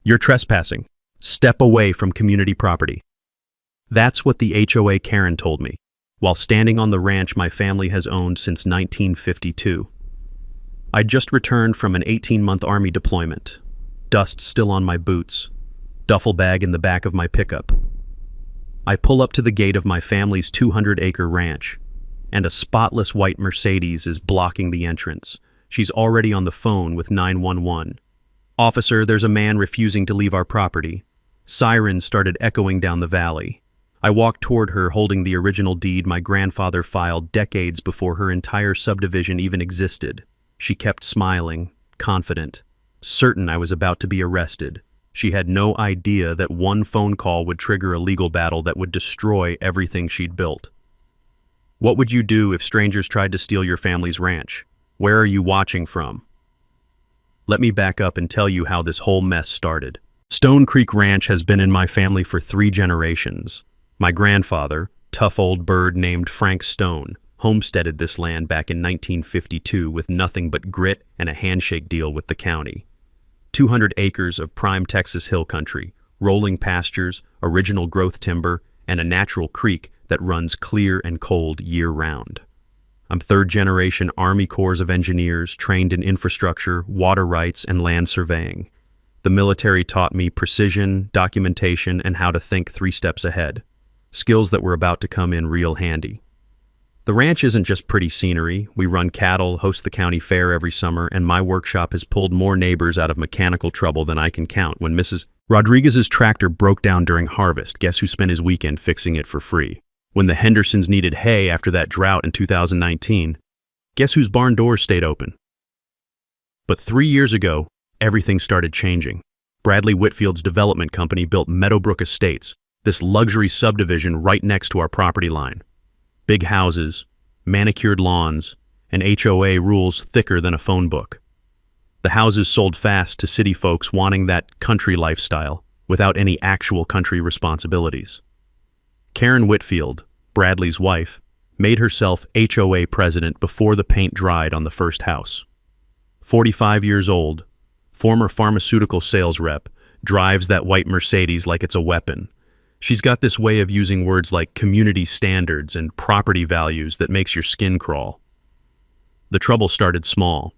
You're trespassing. Step away from community property. That's what the HOA Karen told me, while standing on the ranch my family has owned since 1952. I'd just returned from an 18-month Army deployment. Dust still on my boots. Duffel bag in the back of my pickup. I pull up to the gate of my family's 200-acre ranch, and a spotless white Mercedes is blocking the entrance. She's already on the phone with 911. "Officer, there's a man refusing to leave our property." Sirens started echoing down the valley. I walked toward her holding the original deed my grandfather filed decades before her entire subdivision even existed. She kept smiling, confident, certain I was about to be arrested. She had no idea that one phone call would trigger a legal battle that would destroy everything she'd built. "What would you do if strangers tried to steal your family's ranch? Where are you watching from?" Let me back up and tell you how this whole mess started. Stone Creek Ranch has been in my family for 3 generations. My grandfather, tough old bird named Frank Stone, homesteaded this land back in 1952 with nothing but grit and a handshake deal with the county. 200 acres of prime Texas hill country, rolling pastures, original growth timber, and a natural creek that runs clear and cold year-round. I'm 3rd-generation Army Corps of Engineers trained in infrastructure, water rights, and land surveying. The military taught me precision, documentation, and how to think 3 steps ahead. Skills that were about to come in real handy. The ranch isn't just pretty scenery. We run cattle, host the county fair every summer, and my workshop has pulled more neighbors out of mechanical trouble than I can count. When Mrs. Rodriguez's tractor broke down during harvest, guess who spent his weekend fixing it for free? When the Hendersons needed hay after that drought in 2019, guess whose barn doors stayed open? But 3 years ago, everything started changing. Bradley Whitfield's development company built Meadowbrook Estates, this luxury subdivision right next to our property line. Big houses, manicured lawns, and HOA rules thicker than a phone book. The houses sold fast to city folks wanting that country lifestyle without any actual country responsibilities. Karen Whitfield, Bradley's wife, made herself HOA president before the paint dried on the first house. 45 years old, former pharmaceutical sales rep, drives that white Mercedes like it's a weapon. She's got this way of using words like community standards and property values that makes your skin crawl. The trouble started small.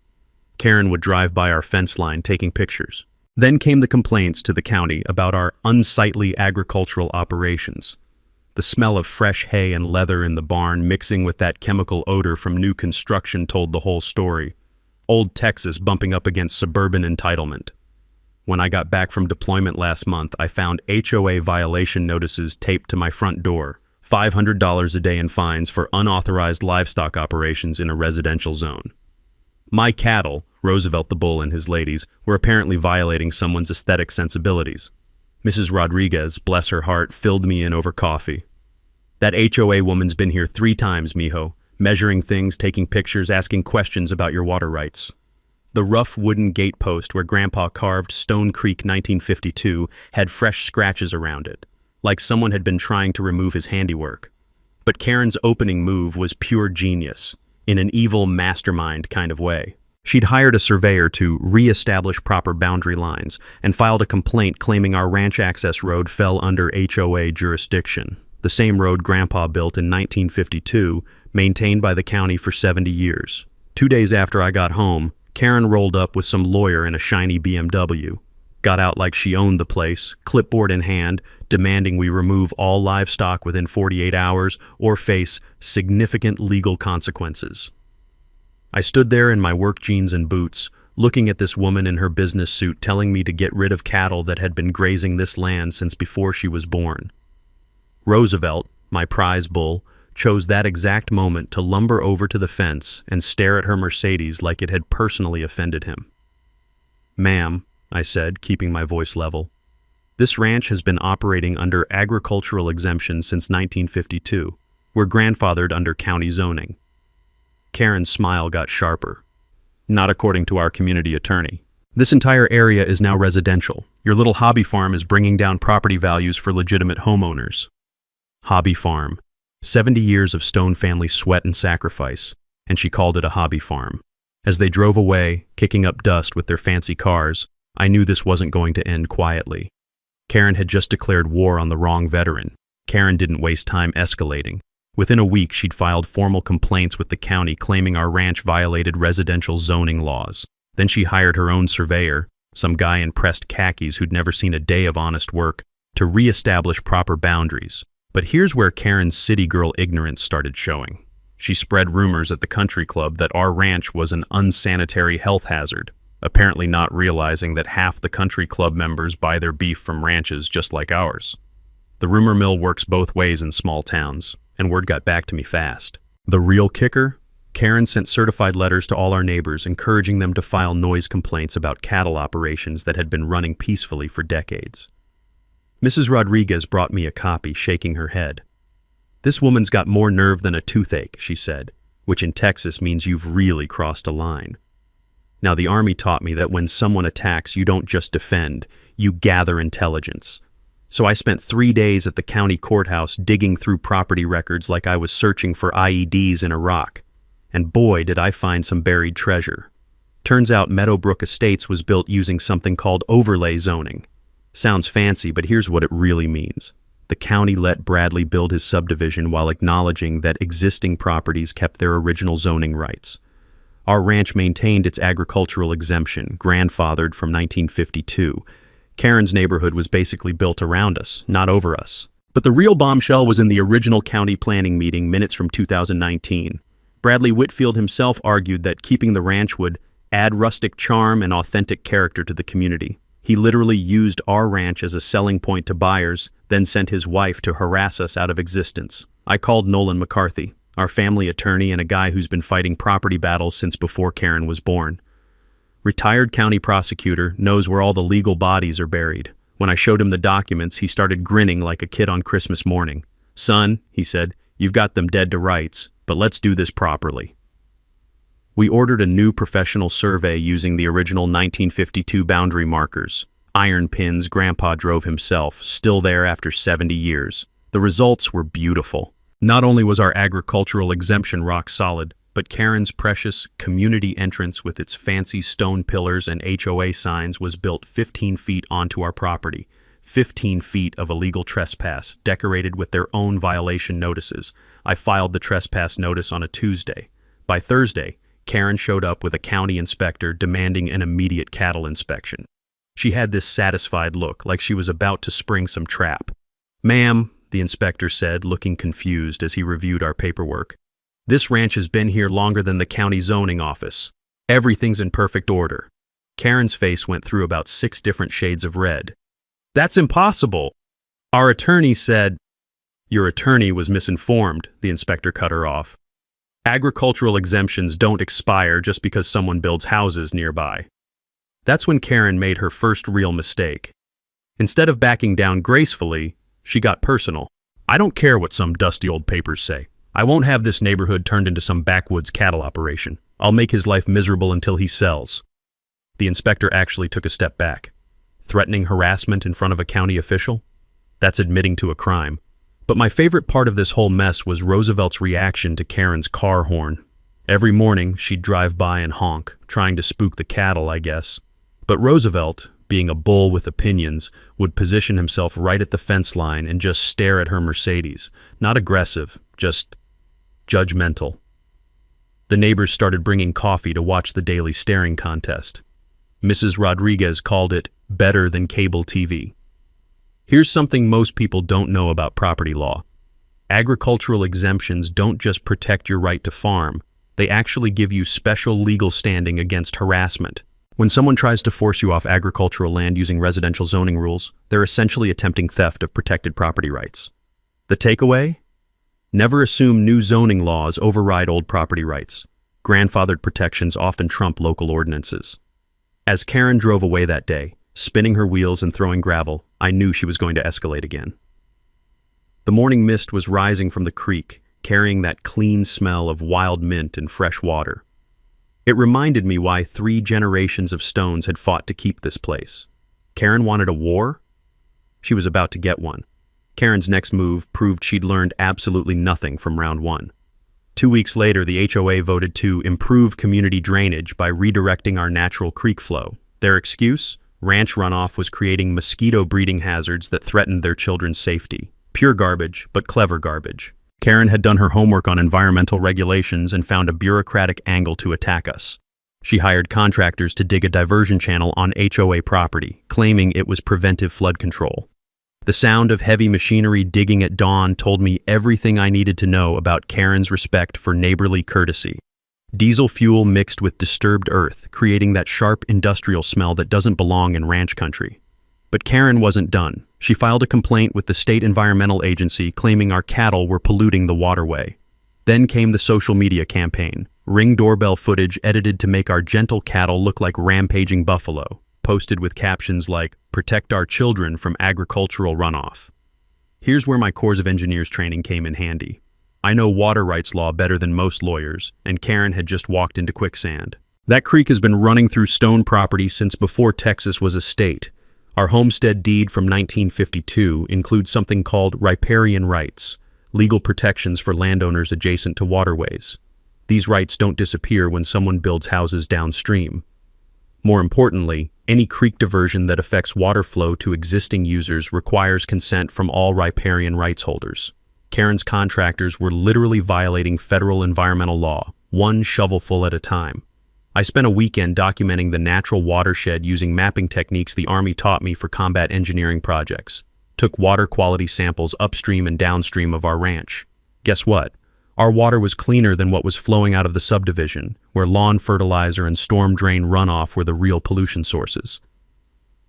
Karen would drive by our fence line taking pictures. Then came the complaints to the county about our unsightly agricultural operations. The smell of fresh hay and leather in the barn mixing with that chemical odor from new construction told the whole story. Old Texas bumping up against suburban entitlement. When I got back from deployment last month, I found HOA violation notices taped to my front door. $500 a day in fines for unauthorized livestock operations in a residential zone. My cattle, Roosevelt the bull and his ladies, were apparently violating someone's aesthetic sensibilities. Mrs. Rodriguez, bless her heart, filled me in over coffee. "That HOA woman's been here 3 times, mijo, measuring things, taking pictures, asking questions about your water rights." The rough wooden gatepost where Grandpa carved Stone Creek 1952 had fresh scratches around it, like someone had been trying to remove his handiwork. But Karen's opening move was pure genius, in an evil mastermind kind of way. She'd hired a surveyor to re-establish proper boundary lines and filed a complaint claiming our ranch access road fell under HOA jurisdiction, the same road Grandpa built in 1952, maintained by the county for 70 years. 2 days after I got home, Karen rolled up with some lawyer in a shiny BMW, got out like she owned the place, clipboard in hand, demanding we remove all livestock within 48 hours or face significant legal consequences. I stood there in my work jeans and boots, looking at this woman in her business suit telling me to get rid of cattle that had been grazing this land since before she was born. Roosevelt, my prize bull, chose that exact moment to lumber over to the fence and stare at her Mercedes like it had personally offended him. "Ma'am," I said, keeping my voice level, "this ranch has been operating under agricultural exemption since 1952. We're grandfathered under county zoning." Karen's smile got sharper. "Not according to our community attorney. This entire area is now residential. Your little hobby farm is bringing down property values for legitimate homeowners." Hobby farm. 70 years of Stone family sweat and sacrifice, and she called it a hobby farm. As they drove away, kicking up dust with their fancy cars, I knew this wasn't going to end quietly. Karen had just declared war on the wrong veteran. Karen didn't waste time escalating. Within a week, she'd filed formal complaints with the county claiming our ranch violated residential zoning laws. Then she hired her own surveyor, some guy in pressed khakis who'd never seen a day of honest work, to re-establish proper boundaries. But here's where Karen's city girl ignorance started showing. She spread rumors at the country club that our ranch was an unsanitary health hazard, apparently not realizing that half the country club members buy their beef from ranches just like ours. The rumor mill works both ways in small towns, and word got back to me fast. The real kicker? Karen sent certified letters to all our neighbors encouraging them to file noise complaints about cattle operations that had been running peacefully for decades. Mrs. Rodriguez brought me a copy, shaking her head. "This woman's got more nerve than a toothache," she said, which in Texas means you've really crossed a line. Now, the Army taught me that when someone attacks, you don't just defend, you gather intelligence. So I spent 3 days at the county courthouse digging through property records like I was searching for IEDs in Iraq. And boy, did I find some buried treasure. Turns out Meadowbrook Estates was built using something called overlay zoning. Sounds fancy, but here's what it really means. The county let Bradley build his subdivision while acknowledging that existing properties kept their original zoning rights. Our ranch maintained its agricultural exemption, grandfathered from 1952. Karen's neighborhood was basically built around us, not over us. But the real bombshell was in the original county planning meeting minutes from 2019. Bradley Whitfield himself argued that keeping the ranch would add rustic charm and authentic character to the community. He literally used our ranch as a selling point to buyers, then sent his wife to harass us out of existence. I called Nolan McCarthy, our family attorney and a guy who's been fighting property battles since before Karen was born. Retired county prosecutor, knows where all the legal bodies are buried. When I showed him the documents, he started grinning like a kid on Christmas morning. "Son," he said, "you've got them dead to rights, but let's do this properly." We ordered a new professional survey using the original 1952 boundary markers. Iron pins Grandpa drove himself, still there after 70 years. The results were beautiful. Not only was our agricultural exemption rock solid, but Karen's precious community entrance with its fancy stone pillars and HOA signs was built 15 feet onto our property. 15 feet of illegal trespass, decorated with their own violation notices. I filed the trespass notice on a Tuesday. By Thursday, Karen showed up with a county inspector demanding an immediate cattle inspection. She had this satisfied look, like she was about to spring some trap. "Ma'am," the inspector said, looking confused as he reviewed our paperwork, "this ranch has been here longer than the county zoning office. Everything's in perfect order." Karen's face went through about 6 different shades of red. "That's impossible. Our attorney said—" "Your attorney was misinformed," the inspector cut her off. "Agricultural exemptions don't expire just because someone builds houses nearby." That's when Karen made her first real mistake. Instead of backing down gracefully, she got personal. "I don't care what some dusty old papers say. I won't have this neighborhood turned into some backwoods cattle operation. I'll make his life miserable until he sells." The inspector actually took a step back. Threatening harassment in front of a county official? That's admitting to a crime. But my favorite part of this whole mess was Roosevelt's reaction to Karen's car horn. Every morning, she'd drive by and honk, trying to spook the cattle, I guess. But Roosevelt, being a bull with opinions, would position himself right at the fence line and just stare at her Mercedes. Not aggressive, just judgmental. The neighbors started bringing coffee to watch the daily staring contest. Mrs. Rodriguez called it better than cable TV. Here's something most people don't know about property law. Agricultural exemptions don't just protect your right to farm, they actually give you special legal standing against harassment. When someone tries to force you off agricultural land using residential zoning rules, they're essentially attempting theft of protected property rights. The takeaway? Never assume new zoning laws override old property rights. Grandfathered protections often trump local ordinances. As Karen drove away that day, spinning her wheels and throwing gravel, I knew she was going to escalate again. The morning mist was rising from the creek, carrying that clean smell of wild mint and fresh water. It reminded me why 3 generations of Stones had fought to keep this place. Karen wanted a war? She was about to get one. Karen's next move proved she'd learned absolutely nothing from round 1. 2 weeks later, the HOA voted to improve community drainage by redirecting our natural creek flow. Their excuse? Ranch runoff was creating mosquito breeding hazards that threatened their children's safety. Pure garbage, but clever garbage. Karen had done her homework on environmental regulations and found a bureaucratic angle to attack us. She hired contractors to dig a diversion channel on HOA property, claiming it was preventive flood control. The sound of heavy machinery digging at dawn told me everything I needed to know about Karen's respect for neighborly courtesy. Diesel fuel mixed with disturbed earth, creating that sharp industrial smell that doesn't belong in ranch country. But Karen wasn't done. She filed a complaint with the state environmental agency claiming our cattle were polluting the waterway. Then came the social media campaign. Ring doorbell footage edited to make our gentle cattle look like rampaging buffalo, posted with captions like, "Protect our children from agricultural runoff." Here's where my Corps of Engineers training came in handy. I know water rights law better than most lawyers, and Karen had just walked into quicksand. That creek has been running through stone property since before Texas was a state. Our homestead deed from 1952 includes something called riparian rights, legal protections for landowners adjacent to waterways. These rights don't disappear when someone builds houses downstream. More importantly, any creek diversion that affects water flow to existing users requires consent from all riparian rights holders. Karen's contractors were literally violating federal environmental law, one shovelful at a time. I spent a weekend documenting the natural watershed using mapping techniques the Army taught me for combat engineering projects. Took water quality samples upstream and downstream of our ranch. Guess what? Our water was cleaner than what was flowing out of the subdivision, where lawn fertilizer and storm drain runoff were the real pollution sources.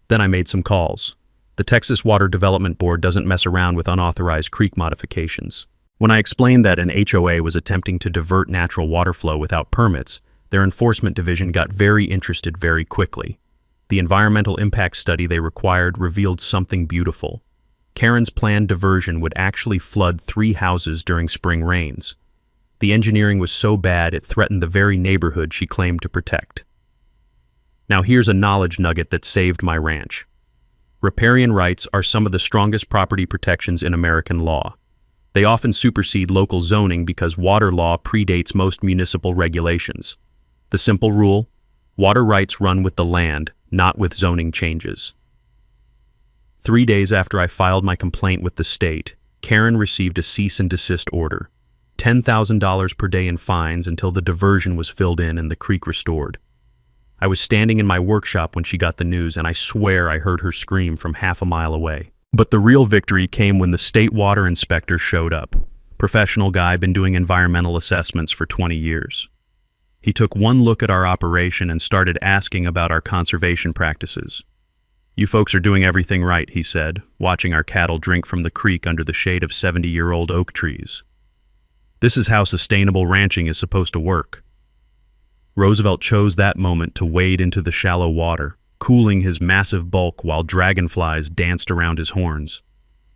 Then I made some calls. The Texas Water Development Board doesn't mess around with unauthorized creek modifications. When I explained that an HOA was attempting to divert natural water flow without permits, their enforcement division got very interested very quickly. The environmental impact study they required revealed something beautiful. Karen's planned diversion would actually flood 3 houses during spring rains. The engineering was so bad it threatened the very neighborhood she claimed to protect. Now here's a knowledge nugget that saved my ranch. Riparian rights are some of the strongest property protections in American law. They often supersede local zoning because water law predates most municipal regulations. The simple rule: water rights run with the land, not with zoning changes. 3 days after I filed my complaint with the state, Karen received a cease and desist order. $10,000 per day in fines until the diversion was filled in and the creek restored. I was standing in my workshop when she got the news, and I swear I heard her scream from half a mile away. But the real victory came when the state water inspector showed up. Professional guy, been doing environmental assessments for 20 years. He took one look at our operation and started asking about our conservation practices. "You folks are doing everything right," he said, watching our cattle drink from the creek under the shade of 70-year-old oak trees. "This is how sustainable ranching is supposed to work." Roosevelt chose that moment to wade into the shallow water, cooling his massive bulk while dragonflies danced around his horns.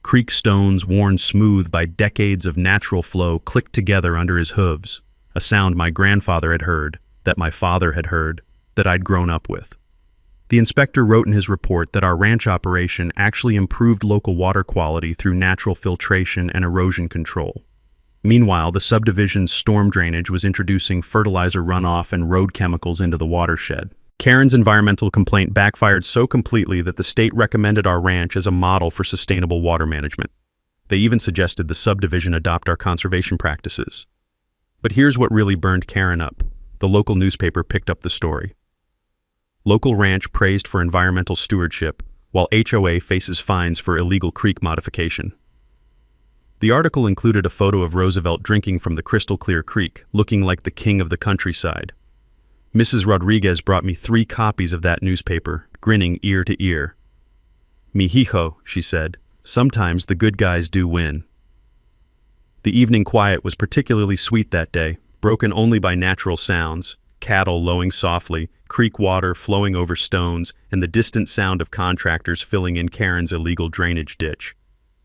Creek stones, worn smooth by decades of natural flow, clicked together under his hooves, a sound my grandfather had heard, that my father had heard, that I'd grown up with. The inspector wrote in his report that our ranch operation actually improved local water quality through natural filtration and erosion control. Meanwhile, the subdivision's storm drainage was introducing fertilizer runoff and road chemicals into the watershed. Karen's environmental complaint backfired so completely that the state recommended our ranch as a model for sustainable water management. They even suggested the subdivision adopt our conservation practices. But here's what really burned Karen up. The local newspaper picked up the story. Local ranch praised for environmental stewardship, while HOA faces fines for illegal creek modification. The article included a photo of Roosevelt drinking from the crystal-clear creek, looking like the king of the countryside. Mrs. Rodriguez brought me 3 copies of that newspaper, grinning ear to ear. "Mijijo," she said, "sometimes the good guys do win." The evening quiet was particularly sweet that day, broken only by natural sounds, cattle lowing softly, creek water flowing over stones, and the distant sound of contractors filling in Karen's illegal drainage ditch.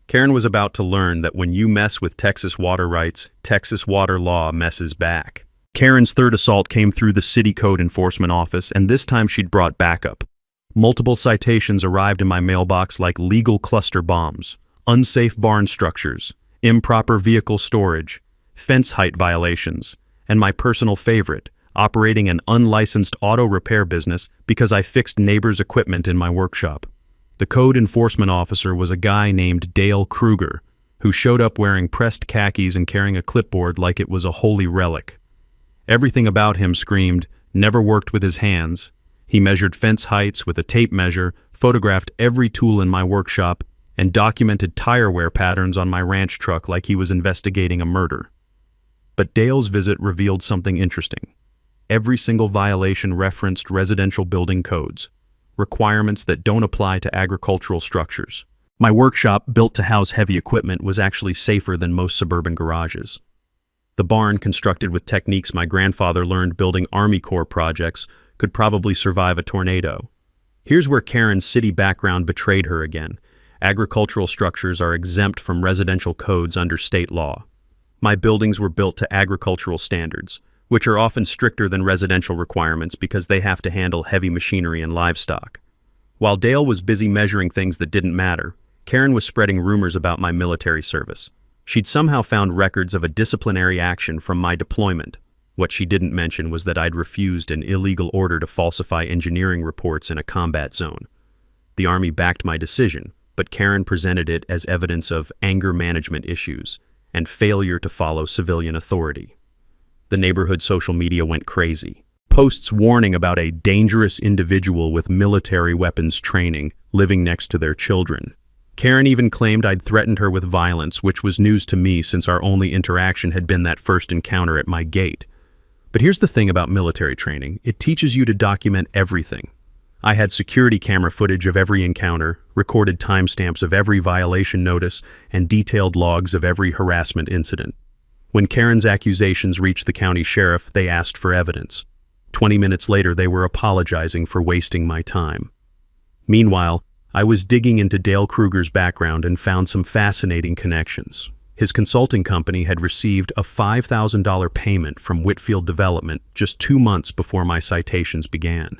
Karen was about to learn that when you mess with Texas water rights, Texas water law messes back. Karen's third assault came through the city code enforcement office, and this time she'd brought backup. Multiple citations arrived in my mailbox like legal cluster bombs, unsafe barn structures, improper vehicle storage, fence height violations, and my personal favorite, operating an unlicensed auto repair business because I fixed neighbors' equipment in my workshop. The code enforcement officer was a guy named Dale Kruger, who showed up wearing pressed khakis and carrying a clipboard like it was a holy relic. Everything about him screamed, never worked with his hands. He measured fence heights with a tape measure, photographed every tool in my workshop, and documented tire wear patterns on my ranch truck like he was investigating a murder. But Dale's visit revealed something interesting. Every single violation referenced residential building codes, requirements that don't apply to agricultural structures. My workshop, built to house heavy equipment, was actually safer than most suburban garages. The barn, constructed with techniques my grandfather learned building Army Corps projects, could probably survive a tornado. Here's where Karen's city background betrayed her again. Agricultural structures are exempt from residential codes under state law. My buildings were built to agricultural standards, which are often stricter than residential requirements because they have to handle heavy machinery and livestock. While Dale was busy measuring things that didn't matter, Karen was spreading rumors about my military service. She'd somehow found records of a disciplinary action from my deployment. What she didn't mention was that I'd refused an illegal order to falsify engineering reports in a combat zone. The Army backed my decision, but Karen presented it as evidence of anger management issues and failure to follow civilian authority. The neighborhood social media went crazy. Posts warning about a dangerous individual with military weapons training living next to their children. Karen even claimed I'd threatened her with violence, which was news to me since our only interaction had been that first encounter at my gate. But here's the thing about military training. It teaches you to document everything. I had security camera footage of every encounter, recorded timestamps of every violation notice, and detailed logs of every harassment incident. When Karen's accusations reached the county sheriff, they asked for evidence. 20 minutes later, they were apologizing for wasting my time. Meanwhile, I was digging into Dale Kruger's background and found some fascinating connections. His consulting company had received a $5,000 payment from Whitfield Development just 2 months before my citations began.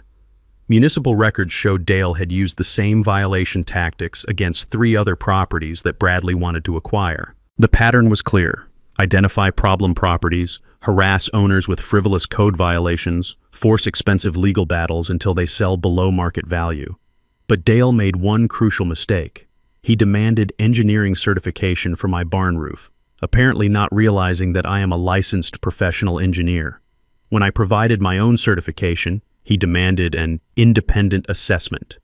Municipal records showed Dale had used the same violation tactics against 3 other properties that Bradley wanted to acquire. The pattern was clear: identify problem properties, harass owners with frivolous code violations, force expensive legal battles until they sell below market value. But Dale made one crucial mistake. He demanded engineering certification for my barn roof, apparently not realizing that I am a licensed professional engineer. When I provided my own certification, he demanded an independent assessment.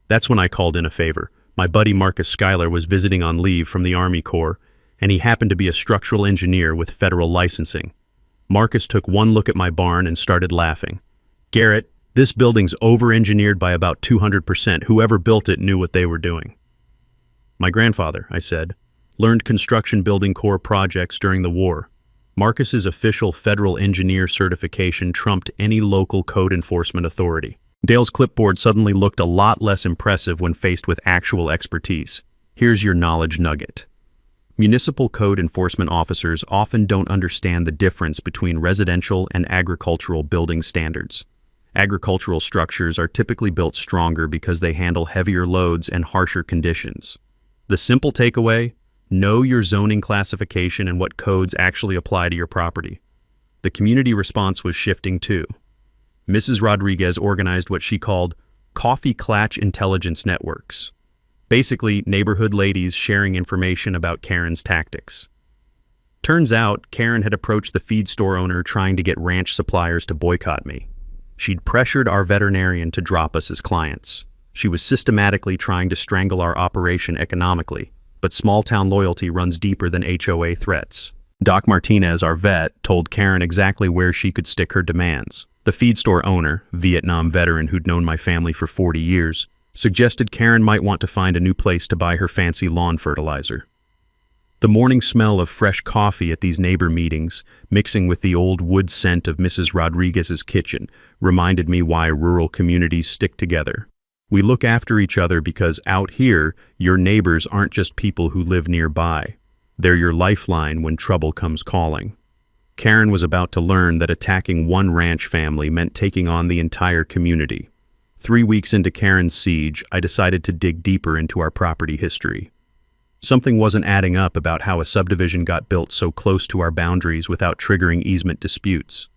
That's when I called in a favor. My buddy Marcus Schuyler was visiting on leave from the Army Corps, and he happened to be a structural engineer with federal licensing. Marcus took one look at my barn and started laughing. "Garrett, this building's over-engineered by about 200%. Whoever built it knew what they were doing." "My grandfather," I said, "learned construction building Corps projects during the war. Marcus's official federal engineer certification trumped any local code enforcement authority." Dale's clipboard suddenly looked a lot less impressive when faced with actual expertise. Here's your knowledge nugget. Municipal code enforcement officers often don't understand the difference between residential and agricultural building standards. Agricultural structures are typically built stronger because they handle heavier loads and harsher conditions. The simple takeaway: know your zoning classification and what codes actually apply to your property. The community response was shifting too. Mrs. Rodriguez organized what she called coffee clatch intelligence networks. Basically, neighborhood ladies sharing information about Karen's tactics. Turns out, Karen had approached the feed store owner trying to get ranch suppliers to boycott me. She'd pressured our veterinarian to drop us as clients. She was systematically trying to strangle our operation economically, but small-town loyalty runs deeper than HOA threats. Doc Martinez, our vet, told Karen exactly where she could stick her demands. The feed store owner, Vietnam veteran who'd known my family for 40 years, suggested Karen might want to find a new place to buy her fancy lawn fertilizer. The morning smell of fresh coffee at these neighbor meetings, mixing with the old wood scent of Mrs. Rodriguez's kitchen, reminded me why rural communities stick together. We look after each other because out here, your neighbors aren't just people who live nearby. They're your lifeline when trouble comes calling. Karen was about to learn that attacking one ranch family meant taking on the entire community. 3 weeks into Karen's siege, I decided to dig deeper into our property history. Something wasn't adding up about how a subdivision got built so close to our boundaries without triggering easement disputes.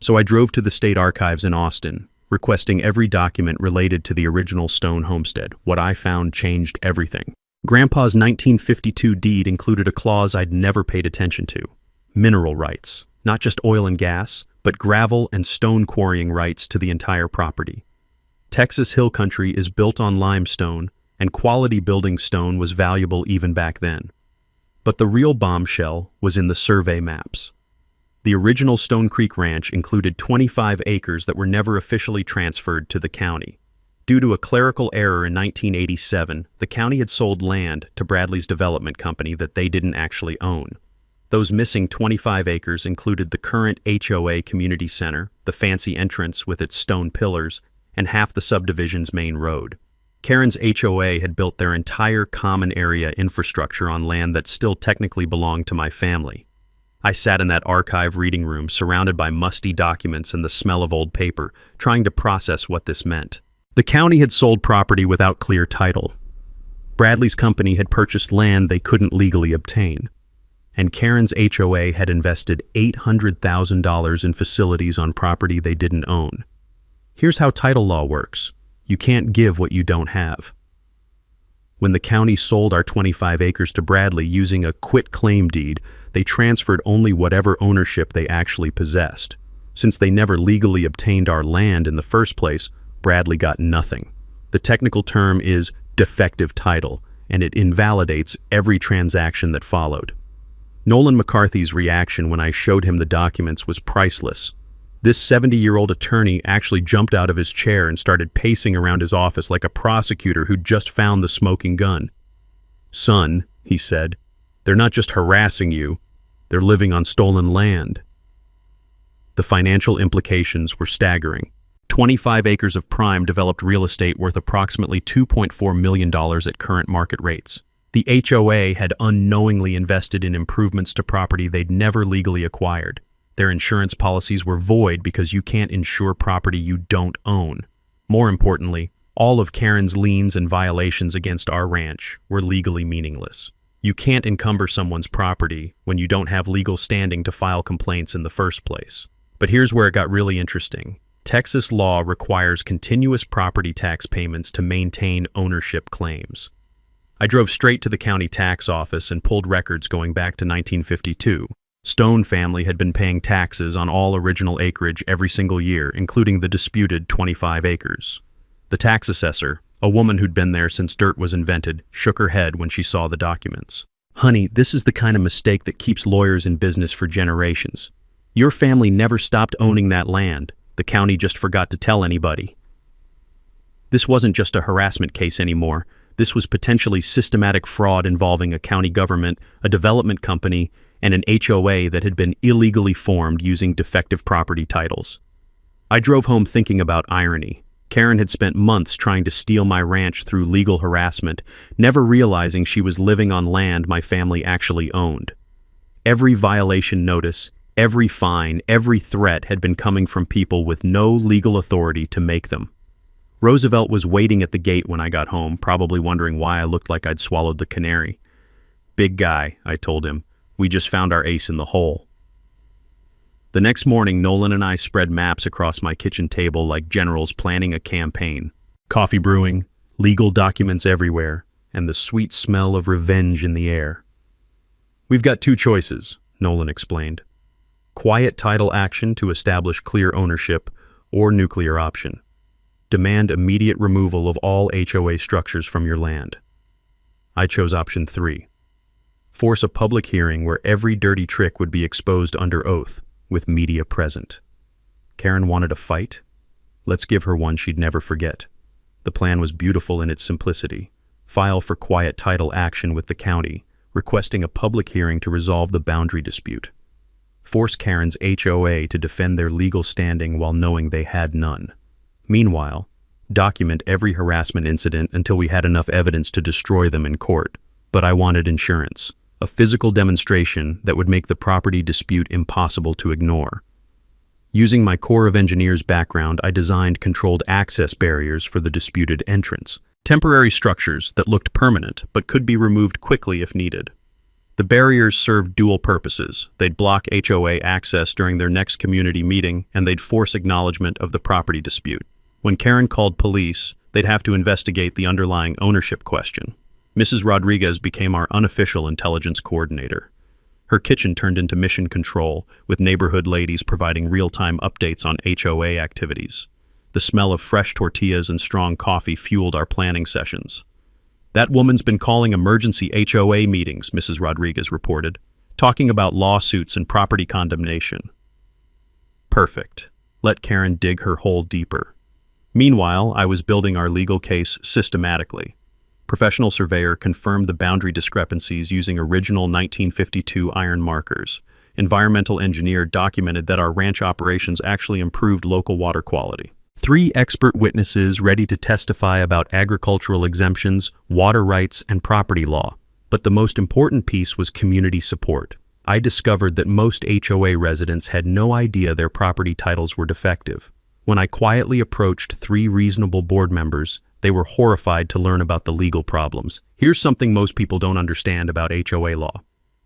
So I drove to the state archives in Austin, requesting every document related to the original stone homestead. What I found changed everything. Grandpa's 1952 deed included a clause I'd never paid attention to. Mineral rights. Not just oil and gas, but gravel and stone quarrying rights to the entire property. Texas Hill Country is built on limestone, and quality building stone was valuable even back then. But the real bombshell was in the survey maps. The original Stone Creek Ranch included 25 acres that were never officially transferred to the county. Due to a clerical error in 1987, the county had sold land to Bradley's development company that they didn't actually own. Those missing 25 acres included the current HOA Community Center, the fancy entrance with its stone pillars, and half the subdivision's main road. Karen's HOA had built their entire common area infrastructure on land that still technically belonged to my family. I sat in that archive reading room surrounded by musty documents and the smell of old paper, trying to process what this meant. The county had sold property without clear title. Bradley's company had purchased land they couldn't legally obtain. And Karen's HOA had invested $800,000 in facilities on property they didn't own. Here's how title law works. You can't give what you don't have. When the county sold our 25 acres to Bradley using a quit-claim deed, they transferred only whatever ownership they actually possessed. Since they never legally obtained our land in the first place, Bradley got nothing. The technical term is defective title, and it invalidates every transaction that followed. Nolan McCarthy's reaction when I showed him the documents was priceless. This 70-year-old attorney actually jumped out of his chair and started pacing around his office like a prosecutor who'd just found the smoking gun. "Son," he said, "they're not just harassing you, they're living on stolen land." The financial implications were staggering. 25 acres of prime developed real estate worth approximately $2.4 million at current market rates. The HOA had unknowingly invested in improvements to property they'd never legally acquired. Their insurance policies were void because you can't insure property you don't own. More importantly, all of Karen's liens and violations against our ranch were legally meaningless. You can't encumber someone's property when you don't have legal standing to file complaints in the first place. But here's where it got really interesting. Texas law requires continuous property tax payments to maintain ownership claims. I drove straight to the county tax office and pulled records going back to 1952. Stone family had been paying taxes on all original acreage every single year, including the disputed 25 acres. The tax assessor, a woman who'd been there since dirt was invented, shook her head when she saw the documents. "Honey, this is the kind of mistake that keeps lawyers in business for generations. Your family never stopped owning that land. The county just forgot to tell anybody." This wasn't just a harassment case anymore. This was potentially systematic fraud involving a county government, a development company, and an HOA that had been illegally formed using defective property titles. I drove home thinking about irony. Karen had spent months trying to steal my ranch through legal harassment, never realizing she was living on land my family actually owned. Every violation notice, every fine, every threat had been coming from people with no legal authority to make them. Roosevelt was waiting at the gate when I got home, probably wondering why I looked like I'd swallowed the canary. "Big guy," I told him. "We just found our ace in the hole." The next morning, Nolan and I spread maps across my kitchen table like generals planning a campaign. Coffee brewing, legal documents everywhere, and the sweet smell of revenge in the air. "We've got two choices," Nolan explained. "Quiet title action to establish clear ownership, or nuclear option. Demand immediate removal of all HOA structures from your land." I chose option 3. Force a public hearing where every dirty trick would be exposed under oath, with media present. Karen wanted a fight? Let's give her one she'd never forget. The plan was beautiful in its simplicity. File for quiet title action with the county, requesting a public hearing to resolve the boundary dispute. Force Karen's HOA to defend their legal standing while knowing they had none. Meanwhile, document every harassment incident until we had enough evidence to destroy them in court. But I wanted insurance. A physical demonstration that would make the property dispute impossible to ignore. Using my Corps of Engineers background, I designed controlled access barriers for the disputed entrance, temporary structures that looked permanent but could be removed quickly if needed. The barriers served dual purposes. They'd block HOA access during their next community meeting, and they'd force acknowledgement of the property dispute. When Karen called police, they'd have to investigate the underlying ownership question. Mrs. Rodriguez became our unofficial intelligence coordinator. Her kitchen turned into mission control, with neighborhood ladies providing real-time updates on HOA activities. The smell of fresh tortillas and strong coffee fueled our planning sessions. "That woman's been calling emergency HOA meetings," Mrs. Rodriguez reported, "talking about lawsuits and property condemnation." Perfect. Let Karen dig her hole deeper. Meanwhile, I was building our legal case systematically. Professional surveyor confirmed the boundary discrepancies using original 1952 iron markers. Environmental engineer documented that our ranch operations actually improved local water quality. 3 expert witnesses ready to testify about agricultural exemptions, water rights, and property law. But the most important piece was community support. I discovered that most HOA residents had no idea their property titles were defective. When I quietly approached 3 reasonable board members, they were horrified to learn about the legal problems. Here's something most people don't understand about HOA law.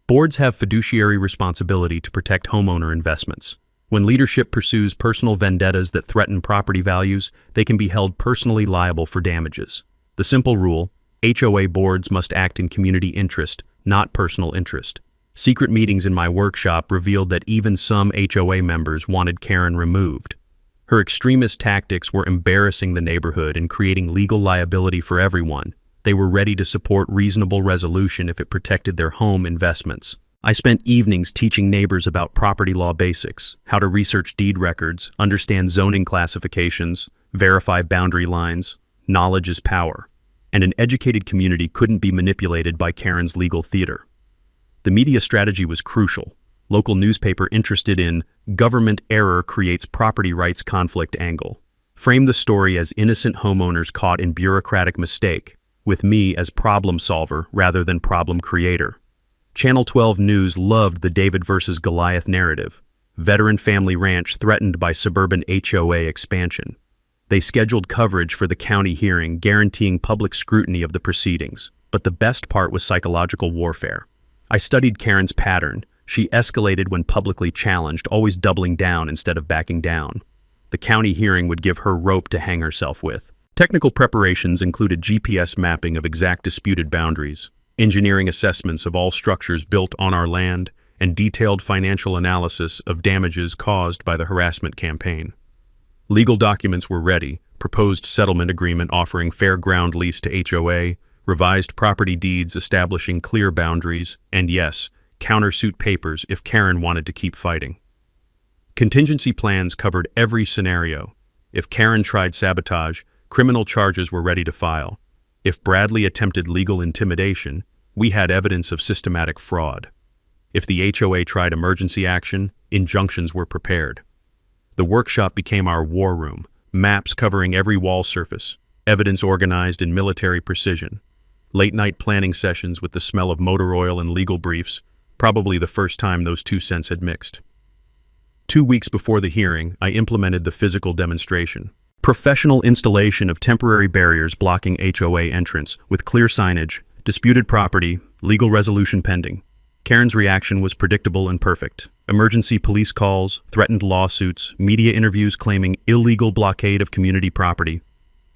Boards have fiduciary responsibility to protect homeowner investments. When leadership pursues personal vendettas that threaten property values, they can be held personally liable for damages. The simple rule: HOA boards must act in community interest, not personal interest. Secret meetings in my workshop revealed that even some HOA members wanted Karen removed. Her extremist tactics were embarrassing the neighborhood and creating legal liability for everyone. They were ready to support reasonable resolution if it protected their home investments. I spent evenings teaching neighbors about property law basics, how to research deed records, understand zoning classifications, verify boundary lines. Knowledge is power. And an educated community couldn't be manipulated by Karen's legal theater. The media strategy was crucial. Local newspaper interested in "government error creates property rights conflict" angle framed the story as innocent homeowners caught in bureaucratic mistake, with me as problem solver rather than problem creator. Channel 12 News loved the David versus Goliath narrative. Veteran family ranch threatened by suburban HOA expansion. They scheduled coverage for the county hearing, guaranteeing public scrutiny of the proceedings. But the best part was psychological warfare. I studied Karen's pattern. She escalated when publicly challenged, always doubling down instead of backing down. The county hearing would give her rope to hang herself with. Technical preparations included GPS mapping of exact disputed boundaries, engineering assessments of all structures built on our land, and detailed financial analysis of damages caused by the harassment campaign. Legal documents were ready: proposed settlement agreement offering fair ground lease to HOA, revised property deeds establishing clear boundaries, and yes, countersuit papers if Karen wanted to keep fighting. Contingency plans covered every scenario. If Karen tried sabotage, criminal charges were ready to file. If Bradley attempted legal intimidation, we had evidence of systematic fraud. If the HOA tried emergency action, injunctions were prepared. The workshop became our war room, maps covering every wall surface, evidence organized in military precision. Late-night planning sessions with the smell of motor oil and legal briefs, probably the first time those 2 cents had mixed. 2 weeks before the hearing, I implemented the physical demonstration. Professional installation of temporary barriers blocking HOA entrance with clear signage, disputed property, legal resolution pending. Karen's reaction was predictable and perfect. Emergency police calls, threatened lawsuits, media interviews claiming illegal blockade of community property.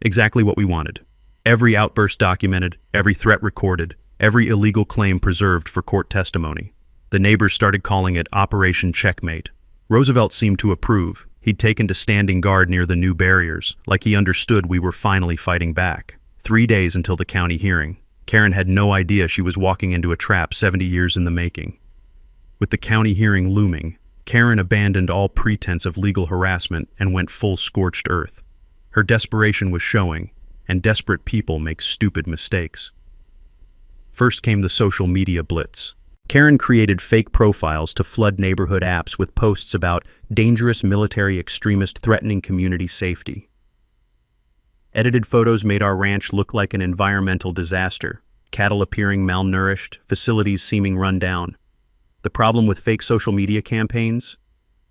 Exactly what we wanted. Every outburst documented, every threat recorded, every illegal claim preserved for court testimony. The neighbors started calling it Operation Checkmate. Roosevelt seemed to approve. He'd taken to standing guard near the new barriers, like he understood we were finally fighting back. 3 days until the county hearing. Karen had no idea she was walking into a trap 70 years in the making. With the county hearing looming, Karen abandoned all pretense of legal harassment and went full scorched earth. Her desperation was showing, and desperate people make stupid mistakes. First came the social media blitz. Karen created fake profiles to flood neighborhood apps with posts about dangerous military extremist threatening community safety. Edited photos made our ranch look like an environmental disaster, cattle appearing malnourished, facilities seeming run down. The problem with fake social media campaigns?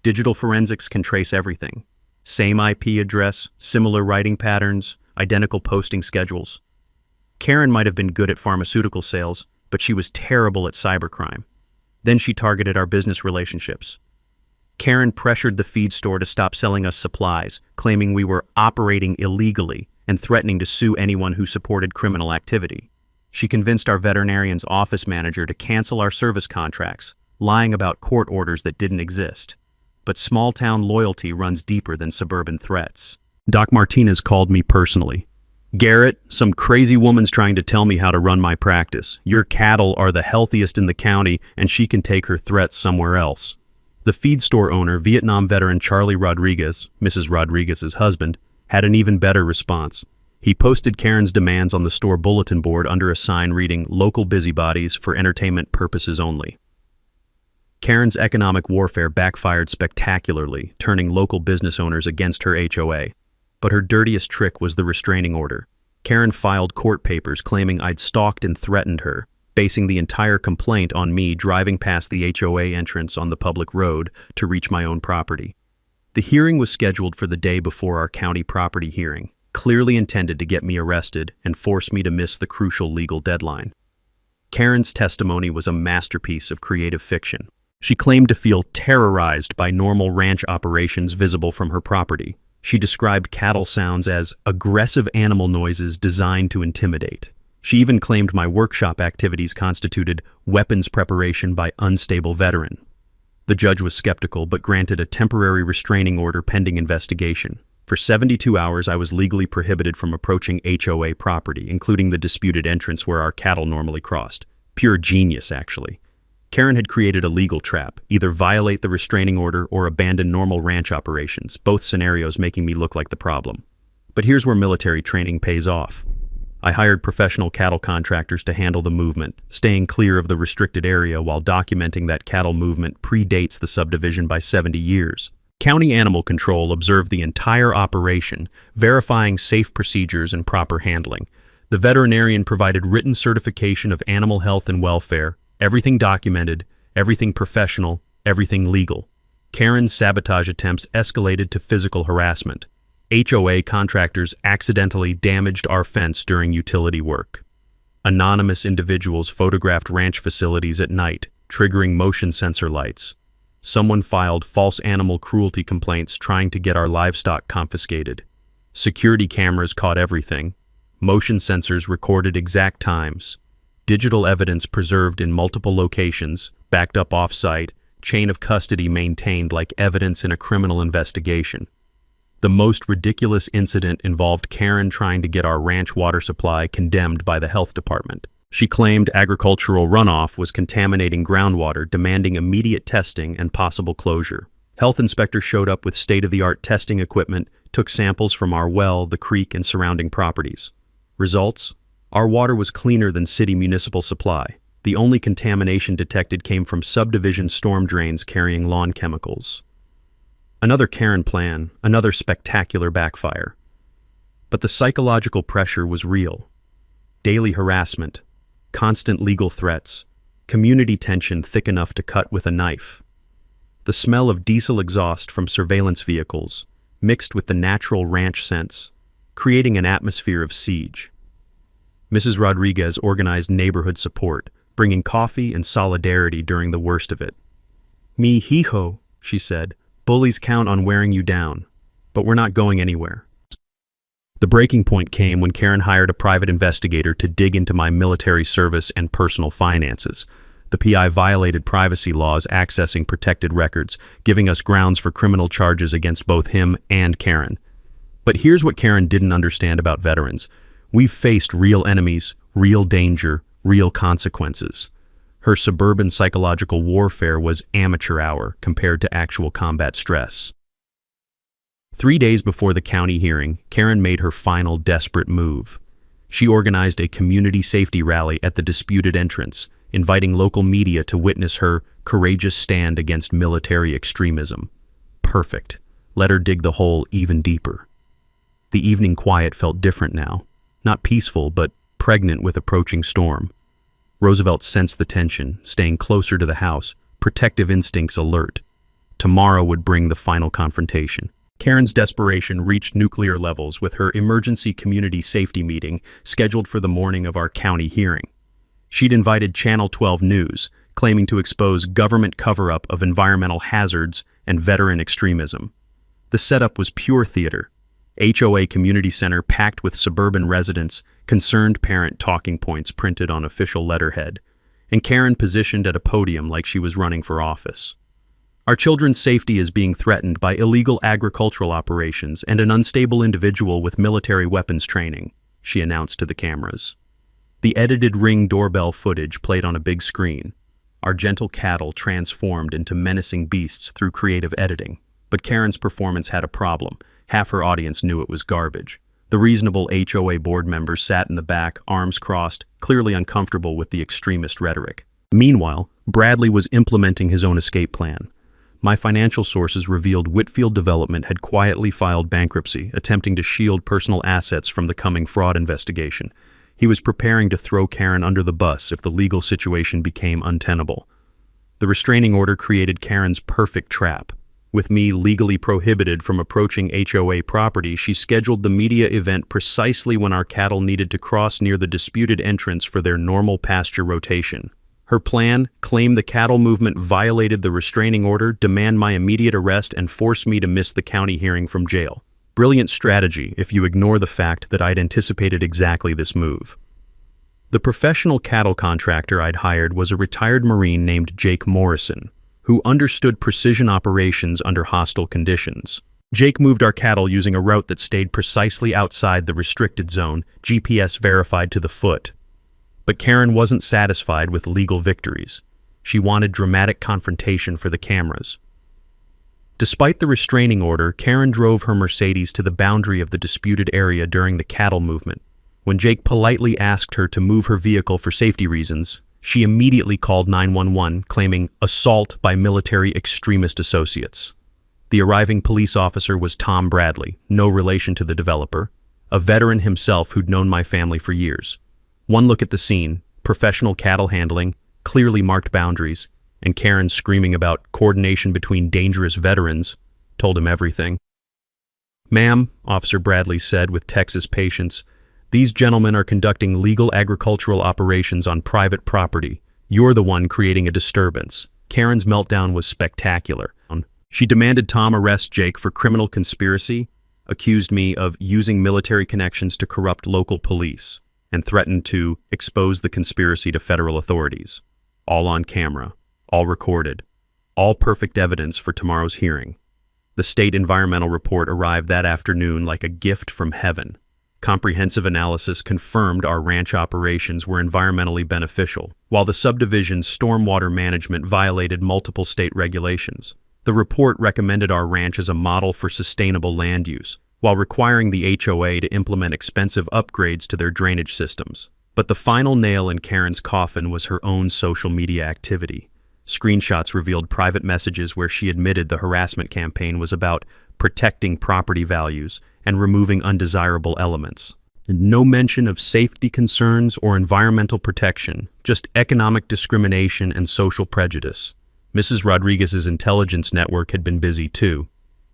Digital forensics can trace everything. Same IP address, similar writing patterns, identical posting schedules. Karen might have been good at pharmaceutical sales, but she was terrible at cybercrime. Then she targeted our business relationships. Karen pressured the feed store to stop selling us supplies, claiming we were operating illegally and threatening to sue anyone who supported criminal activity. She convinced our veterinarian's office manager to cancel our service contracts, lying about court orders that didn't exist. But small-town loyalty runs deeper than suburban threats. Doc Martinez called me personally. "Garrett, some crazy woman's trying to tell me how to run my practice. Your cattle are the healthiest in the county, and she can take her threats somewhere else." The feed store owner, Vietnam veteran Charlie Rodriguez, Mrs. Rodriguez's husband, had an even better response. He posted Karen's demands on the store bulletin board under a sign reading "Local busybodies for entertainment purposes only." Karen's economic warfare backfired spectacularly, turning local business owners against her HOA. But her dirtiest trick was the restraining order. Karen filed court papers claiming I'd stalked and threatened her, basing the entire complaint on me driving past the HOA entrance on the public road to reach my own property. The hearing was scheduled for the day before our county property hearing, clearly intended to get me arrested and force me to miss the crucial legal deadline. Karen's testimony was a masterpiece of creative fiction. She claimed to feel terrorized by normal ranch operations visible from her property. She described cattle sounds as aggressive animal noises designed to intimidate. She even claimed my workshop activities constituted weapons preparation by unstable veteran. The judge was skeptical but granted a temporary restraining order pending investigation. For 72 hours, I was legally prohibited from approaching HOA property, including the disputed entrance where our cattle normally crossed. Pure genius, actually. Karen had created a legal trap, either violate the restraining order or abandon normal ranch operations, both scenarios making me look like the problem. But here's where military training pays off. I hired professional cattle contractors to handle the movement, staying clear of the restricted area while documenting that cattle movement predates the subdivision by 70 years. County Animal Control observed the entire operation, verifying safe procedures and proper handling. The veterinarian provided written certification of animal health and welfare, everything documented, everything professional, everything legal. Karen's sabotage attempts escalated to physical harassment. HOA contractors accidentally damaged our fence during utility work. Anonymous individuals photographed ranch facilities at night, triggering motion sensor lights. Someone filed false animal cruelty complaints trying to get our livestock confiscated. Security cameras caught everything. Motion sensors recorded exact times. Digital evidence preserved in multiple locations, backed up off-site, chain of custody maintained like evidence in a criminal investigation. The most ridiculous incident involved Karen trying to get our ranch water supply condemned by the health department. She claimed agricultural runoff was contaminating groundwater, demanding immediate testing and possible closure. Health inspectors showed up with state-of-the-art testing equipment, took samples from our well, the creek, and surrounding properties. Results? Our water was cleaner than city municipal supply. The only contamination detected came from subdivision storm drains carrying lawn chemicals. Another Karen plan, another spectacular backfire. But the psychological pressure was real. Daily harassment, constant legal threats, community tension thick enough to cut with a knife. The smell of diesel exhaust from surveillance vehicles, mixed with the natural ranch scents, creating an atmosphere of siege. Mrs. Rodriguez organized neighborhood support, bringing coffee and solidarity during the worst of it. "Mi hijo," she said, "bullies count on wearing you down, but we're not going anywhere." The breaking point came when Karen hired a private investigator to dig into my military service and personal finances. The PI violated privacy laws accessing protected records, giving us grounds for criminal charges against both him and Karen. But here's what Karen didn't understand about veterans. We've faced real enemies, real danger, real consequences. Her suburban psychological warfare was amateur hour compared to actual combat stress. 3 days before the county hearing, Karen made her final desperate move. She organized a community safety rally at the disputed entrance, inviting local media to witness her courageous stand against military extremism. Perfect. Let her dig the hole even deeper. The evening quiet felt different now. Not peaceful, but pregnant with approaching storm. Roosevelt sensed the tension, staying closer to the house, protective instincts alert. Tomorrow would bring the final confrontation. Karen's desperation reached nuclear levels with her emergency community safety meeting scheduled for the morning of our county hearing. She'd invited Channel 12 News, claiming to expose government cover-up of environmental hazards and veteran extremism. The setup was pure theater. HOA Community Center packed with suburban residents, concerned parent talking points printed on official letterhead, and Karen positioned at a podium like she was running for office. Our children's safety is being threatened by illegal agricultural operations and an unstable individual with military weapons training, she announced to the cameras. The edited Ring doorbell footage played on a big screen. Our gentle cattle transformed into menacing beasts through creative editing. But Karen's performance had a problem. Half her audience knew it was garbage. The reasonable HOA board members sat in the back, arms crossed, clearly uncomfortable with the extremist rhetoric. Meanwhile, Bradley was implementing his own escape plan. My financial sources revealed Whitfield Development had quietly filed bankruptcy, attempting to shield personal assets from the coming fraud investigation. He was preparing to throw Karen under the bus if the legal situation became untenable. The restraining order created Karen's perfect trap. With me legally prohibited from approaching HOA property, she scheduled the media event precisely when our cattle needed to cross near the disputed entrance for their normal pasture rotation. Her plan: claim the cattle movement violated the restraining order, demand my immediate arrest, and force me to miss the county hearing from jail. Brilliant strategy if you ignore the fact that I'd anticipated exactly this move. The professional cattle contractor I'd hired was a retired Marine named Jake Morrison, who understood precision operations under hostile conditions. Jake moved our cattle using a route that stayed precisely outside the restricted zone, GPS verified to the foot. But Karen wasn't satisfied with legal victories. She wanted dramatic confrontation for the cameras. Despite the restraining order, Karen drove her Mercedes to the boundary of the disputed area during the cattle movement. When Jake politely asked her to move her vehicle for safety reasons, she immediately called 911, claiming assault by military extremist associates. The arriving police officer was Tom Bradley, no relation to the developer, a veteran himself who'd known my family for years. One look at the scene, professional cattle handling, clearly marked boundaries, and Karen screaming about coordination between dangerous veterans, told him everything. "Ma'am," Officer Bradley said with Texas patience, "these gentlemen are conducting legal agricultural operations on private property. You're the one creating a disturbance." Karen's meltdown was spectacular. She demanded Tom arrest Jake for criminal conspiracy, accused me of using military connections to corrupt local police, and threatened to expose the conspiracy to federal authorities. All on camera, all recorded, all perfect evidence for tomorrow's hearing. The state environmental report arrived that afternoon like a gift from heaven. Comprehensive analysis confirmed our ranch operations were environmentally beneficial, while the subdivision's stormwater management violated multiple state regulations. The report recommended our ranch as a model for sustainable land use, while requiring the HOA to implement expensive upgrades to their drainage systems. But the final nail in Karen's coffin was her own social media activity. Screenshots revealed private messages where she admitted the harassment campaign was about protecting property values and removing undesirable elements. No mention of safety concerns or environmental protection, just economic discrimination and social prejudice. Mrs. Rodriguez's intelligence network had been busy too.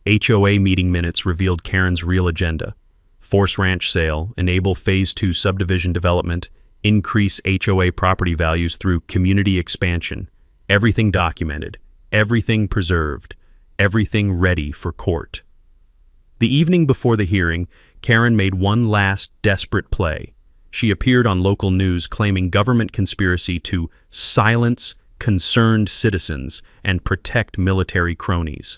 HOA meeting minutes revealed Karen's real agenda: force ranch sale, enable Phase 2 subdivision development, increase HOA property values through community expansion. Everything documented, everything preserved, everything ready for court. The evening before the hearing, Karen made one last desperate play. She appeared on local news claiming government conspiracy to silence concerned citizens and protect military cronies.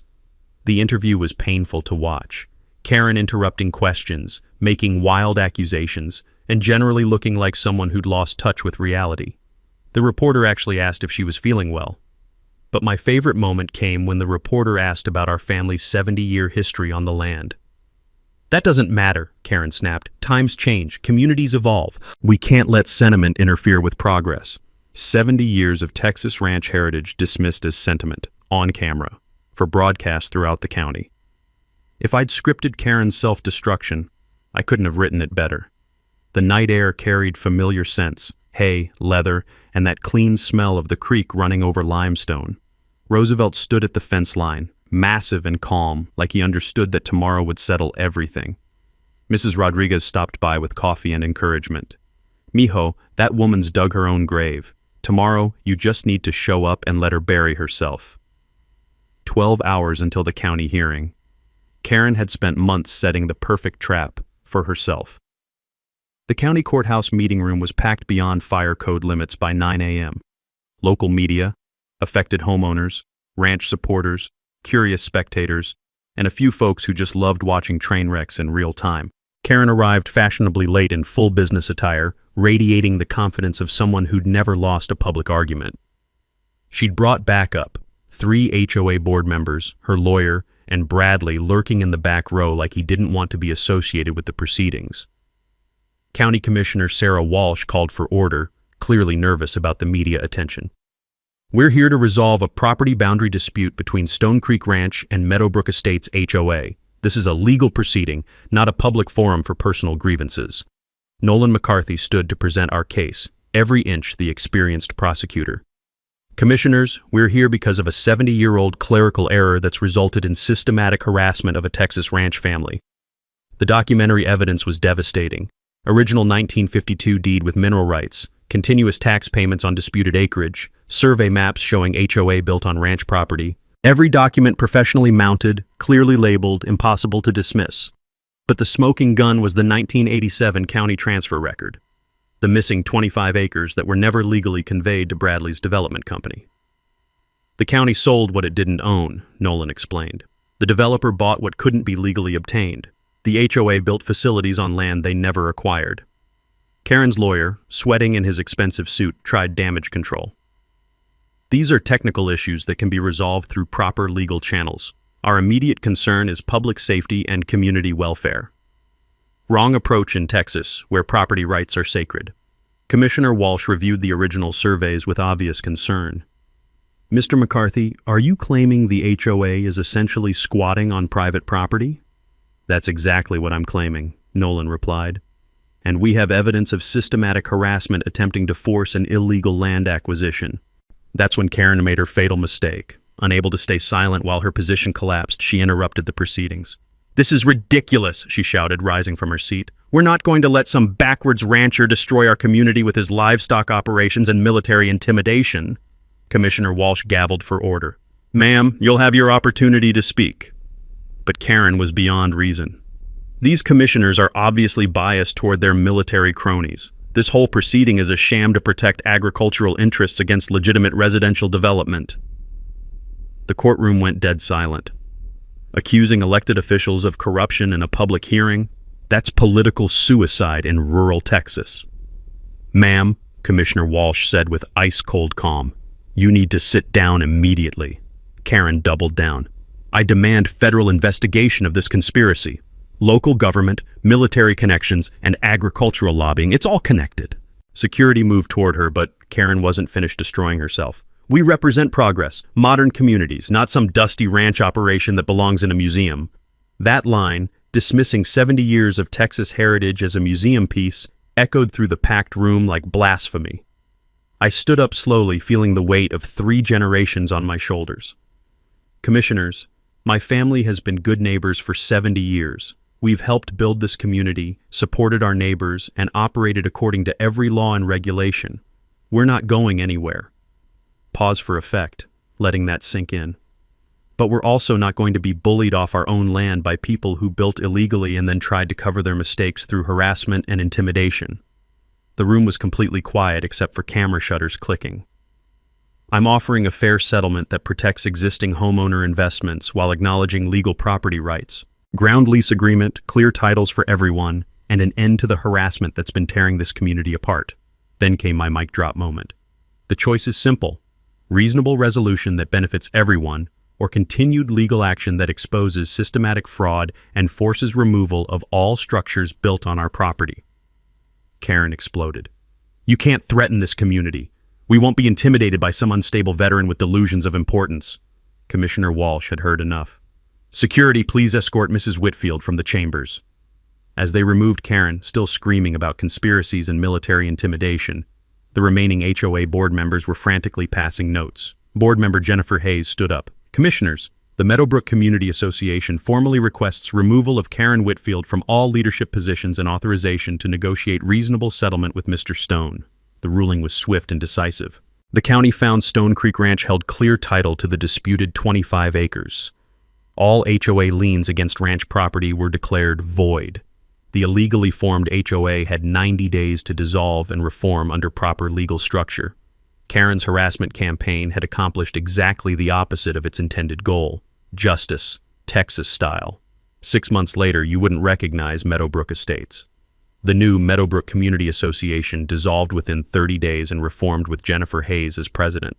The interview was painful to watch. Karen interrupting questions, making wild accusations, and generally looking like someone who'd lost touch with reality. The reporter actually asked if she was feeling well. But my favorite moment came when the reporter asked about our family's 70-year history on the land. "That doesn't matter," Karen snapped. "Times change, communities evolve. We can't let sentiment interfere with progress." 70 years of Texas ranch heritage dismissed as sentiment, on camera, for broadcast throughout the county. If I'd scripted Karen's self-destruction, I couldn't have written it better. The night air carried familiar scents: hay, leather, and that clean smell of the creek running over limestone. Roosevelt stood at the fence line, massive and calm, like he understood that tomorrow would settle everything. Mrs. Rodriguez stopped by with coffee and encouragement. Mijo, that woman's dug her own grave. Tomorrow, you just need to show up and let her bury herself. 12 hours until the county hearing. Karen had spent months setting the perfect trap for herself. The county courthouse meeting room was packed beyond fire code limits by 9 a.m. Local media, affected homeowners, ranch supporters, curious spectators, and a few folks who just loved watching train wrecks in real time. Karen arrived fashionably late in full business attire, radiating the confidence of someone who'd never lost a public argument. She'd brought backup, 3 HOA board members, her lawyer, and Bradley lurking in the back row like he didn't want to be associated with the proceedings. County Commissioner Sarah Walsh called for order, clearly nervous about the media attention. We're here to resolve a property boundary dispute between Stone Creek Ranch and Meadowbrook Estates HOA. This is a legal proceeding, not a public forum for personal grievances. Nolan McCarthy stood to present our case, every inch the experienced prosecutor. Commissioners, we're here because of a 70-year-old clerical error that's resulted in systematic harassment of a Texas ranch family. The documentary evidence was devastating. Original 1952 deed with mineral rights, continuous tax payments on disputed acreage, survey maps showing HOA built on ranch property. Every document professionally mounted, clearly labeled, impossible to dismiss. But the smoking gun was the 1987 county transfer record. The missing 25 acres that were never legally conveyed to Bradley's development company. The county sold what it didn't own, Nolan explained. The developer bought what couldn't be legally obtained. The HOA built facilities on land they never acquired. Karen's lawyer, sweating in his expensive suit, tried damage control. These are technical issues that can be resolved through proper legal channels. Our immediate concern is public safety and community welfare. Wrong approach in Texas, where property rights are sacred. Commissioner Walsh reviewed the original surveys with obvious concern. Mr. McCarthy, are you claiming the HOA is essentially squatting on private property? That's exactly what I'm claiming, Nolan replied. And we have evidence of systematic harassment attempting to force an illegal land acquisition. That's when Karen made her fatal mistake. Unable to stay silent while her position collapsed, she interrupted the proceedings. This is ridiculous, she shouted, rising from her seat. We're not going to let some backwards rancher destroy our community with his livestock operations and military intimidation. Commissioner Walsh gavelled for order. Ma'am, you'll have your opportunity to speak. But Karen was beyond reason. These commissioners are obviously biased toward their military cronies. This whole proceeding is a sham to protect agricultural interests against legitimate residential development. The courtroom went dead silent. Accusing elected officials of corruption in a public hearing? That's political suicide in rural Texas. Ma'am, Commissioner Walsh said with ice-cold calm, you need to sit down immediately. Karen doubled down. I demand federal investigation of this conspiracy. Local government, military connections, and agricultural lobbying, it's all connected. Security moved toward her, but Karen wasn't finished destroying herself. We represent progress, modern communities, not some dusty ranch operation that belongs in a museum. That line, dismissing 70 years of Texas heritage as a museum piece, echoed through the packed room like blasphemy. I stood up slowly, feeling the weight of 3 generations on my shoulders. Commissioners, my family has been good neighbors for 70 years. We've helped build this community, supported our neighbors, and operated according to every law and regulation. We're not going anywhere. Pause for effect, letting that sink in. But we're also not going to be bullied off our own land by people who built illegally and then tried to cover their mistakes through harassment and intimidation. The room was completely quiet except for camera shutters clicking. I'm offering a fair settlement that protects existing homeowner investments while acknowledging legal property rights. Ground lease agreement, clear titles for everyone, and an end to the harassment that's been tearing this community apart. Then came my mic drop moment. The choice is simple. Reasonable resolution that benefits everyone, or continued legal action that exposes systematic fraud and forces removal of all structures built on our property. Karen exploded. You can't threaten this community. We won't be intimidated by some unstable veteran with delusions of importance. Commissioner Walsh had heard enough. Security, please escort Mrs. Whitfield from the chambers. As they removed Karen, still screaming about conspiracies and military intimidation, the remaining HOA board members were frantically passing notes. Board member Jennifer Hayes stood up. Commissioners, The Meadowbrook Community Association formally requests removal of Karen Whitfield from all leadership positions and authorization to negotiate reasonable settlement with Mr. Stone. The ruling was swift and decisive. The county found Stone Creek Ranch held clear title to the disputed 25 acres. All HOA liens against ranch property were declared void. The illegally formed HOA had 90 days to dissolve and reform under proper legal structure. Karen's harassment campaign had accomplished exactly the opposite of its intended goal: justice, Texas style. 6 months later, you wouldn't recognize Meadowbrook Estates. The new Meadowbrook Community Association dissolved within 30 days and reformed with Jennifer Hayes as president.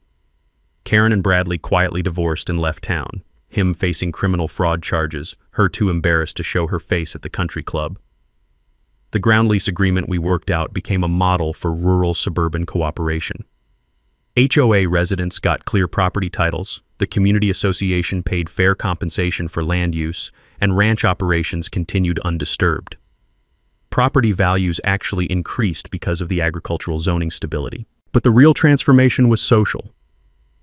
Karen and Bradley quietly divorced and left town, him facing criminal fraud charges, her too embarrassed to show her face at the country club. The ground lease agreement we worked out became a model for rural-suburban cooperation. HOA residents got clear property titles, the community association paid fair compensation for land use, and ranch operations continued undisturbed. Property values actually increased because of the agricultural zoning stability. But the real transformation was social.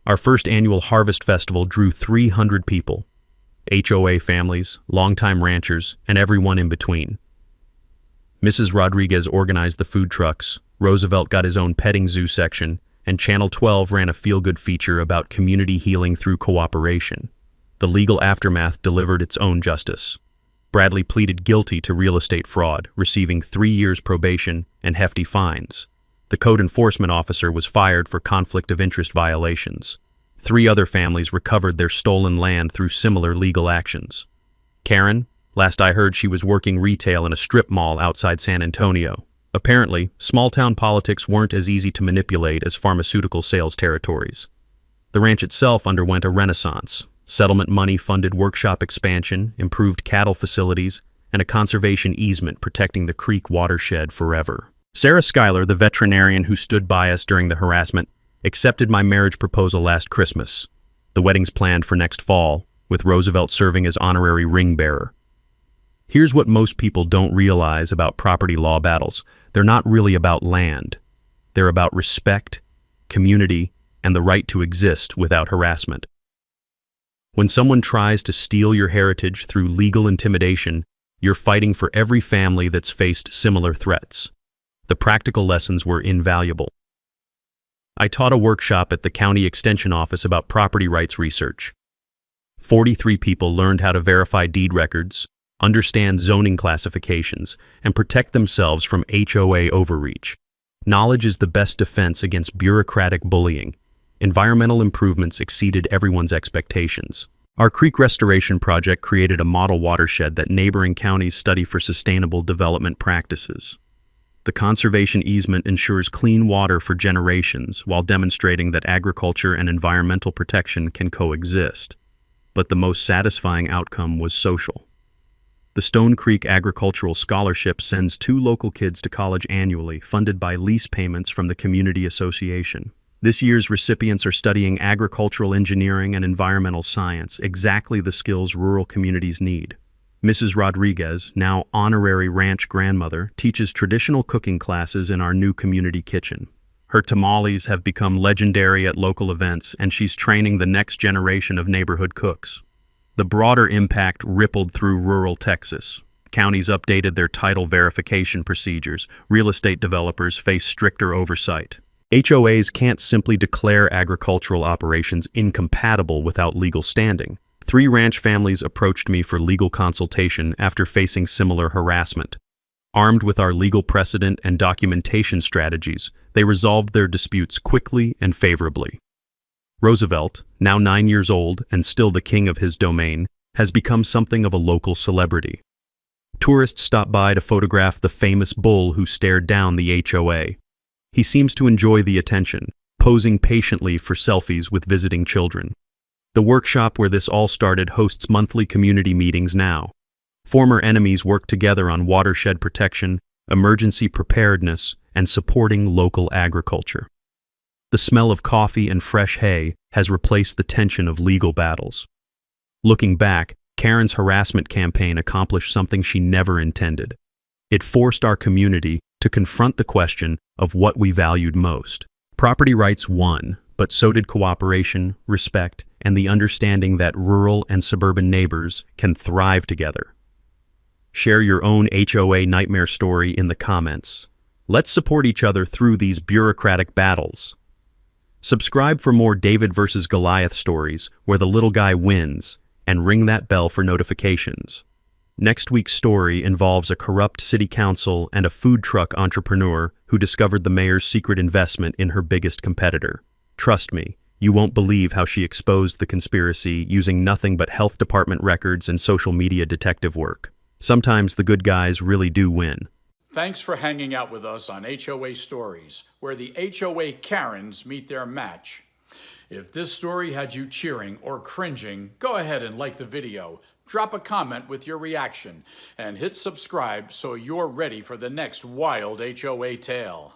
Our first annual Harvest Festival drew 300 people: HOA families, longtime ranchers, and everyone in between. Mrs. Rodriguez organized the food trucks, Roosevelt got his own petting zoo section, and Channel 12 ran a feel-good feature about community healing through cooperation. The legal aftermath delivered its own justice. Bradley pleaded guilty to real estate fraud, receiving 3 years probation and hefty fines. The code enforcement officer was fired for conflict of interest violations. 3 other families recovered their stolen land through similar legal actions. Karen, last I heard, she was working retail in a strip mall outside San Antonio. Apparently, small-town politics weren't as easy to manipulate as pharmaceutical sales territories. The ranch itself underwent a renaissance. Settlement money funded workshop expansion, improved cattle facilities, and a conservation easement protecting the creek watershed forever. Sarah Schuyler, the veterinarian who stood by us during the harassment, accepted my marriage proposal last Christmas. The wedding's planned for next fall, with Roosevelt serving as honorary ring bearer. Here's what most people don't realize about property law battles. They're not really about land. They're about respect, community, and the right to exist without harassment. When someone tries to steal your heritage through legal intimidation, you're fighting for every family that's faced similar threats. The practical lessons were invaluable. I taught a workshop at the county extension office about property rights research. 43 people learned how to verify deed records, understand zoning classifications, and protect themselves from HOA overreach. Knowledge is the best defense against bureaucratic bullying. Environmental improvements exceeded everyone's expectations. Our creek restoration project created a model watershed that neighboring counties study for sustainable development practices. The conservation easement ensures clean water for generations while demonstrating that agriculture and environmental protection can coexist. But the most satisfying outcome was social. The Stone Creek Agricultural Scholarship sends 2 local kids to college annually, funded by lease payments from the Community Association. This year's recipients are studying agricultural engineering and environmental science, exactly the skills rural communities need. Mrs. Rodriguez, now honorary ranch grandmother, teaches traditional cooking classes in our new community kitchen. Her tamales have become legendary at local events, and she's training the next generation of neighborhood cooks. The broader impact rippled through rural Texas. Counties updated their title verification procedures. Real estate developers face stricter oversight. HOAs can't simply declare agricultural operations incompatible without legal standing. 3 ranch families approached me for legal consultation after facing similar harassment. Armed with our legal precedent and documentation strategies, they resolved their disputes quickly and favorably. Roosevelt, now 9 years old and still the king of his domain, has become something of a local celebrity. Tourists stop by to photograph the famous bull who stared down the HOA. He seems to enjoy the attention, posing patiently for selfies with visiting children. The workshop where this all started hosts monthly community meetings now. Former enemies work together on watershed protection, emergency preparedness, and supporting local agriculture. The smell of coffee and fresh hay has replaced the tension of legal battles. Looking back, Karen's harassment campaign accomplished something she never intended. It forced our community to confront the question of what we valued most. Property rights won, but so did cooperation, respect, and the understanding that rural and suburban neighbors can thrive together. Share your own HOA nightmare story in the comments. Let's support each other through these bureaucratic battles. Subscribe for more David versus Goliath stories where the little guy wins, and ring that bell for notifications. Next week's story involves a corrupt city council and a food truck entrepreneur who discovered the mayor's secret investment in her biggest competitor. Trust me, you won't believe how she exposed the conspiracy using nothing but health department records and social media detective work. Sometimes the good guys really do win. Thanks for hanging out with us on HOA Stories, where the HOA Karens meet their match. If this story had you cheering or cringing, go ahead and like the video, drop a comment with your reaction, and hit subscribe so you're ready for the next wild HOA tale.